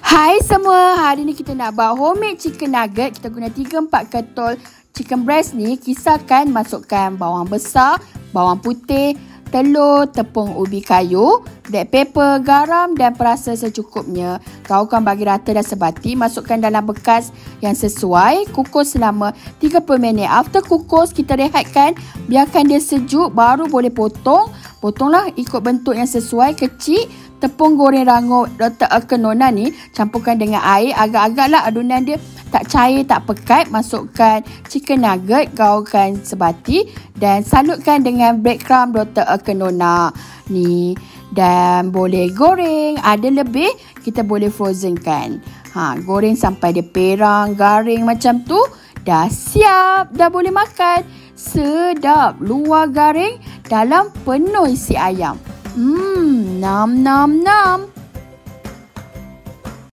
Hai semua, hari ni kita nak buat homemade chicken nugget. Kita guna 3-4 ketol chicken breast ni. Kisarkan, masukkan bawang besar, bawang putih, telur, tepung ubi kayu, black pepper, garam dan perasa secukupnya. Gaulkan bagi rata dan sebati. Masukkan dalam bekas yang sesuai. Kukus selama 30 minit. After kukus, kita rehatkan. Biarkan dia sejuk, baru boleh potong. Potonglah ikut bentuk yang sesuai, kecil. Tepung goreng Rangup Dr. Oetker Nona ni campurkan dengan air. Agak-agaklah adunan dia tak cair, tak pekat. Masukkan chicken nugget, gaulkan sebati dan salutkan dengan breadcrumb Dr. Oetker Nona ni. Dan boleh goreng. Ada lebih, kita boleh frozenkan. Goreng sampai dia perang, garing macam tu. Dah siap, dah boleh makan. Sedap, luar garing, dalam penuh isi ayam. Nam nam nam.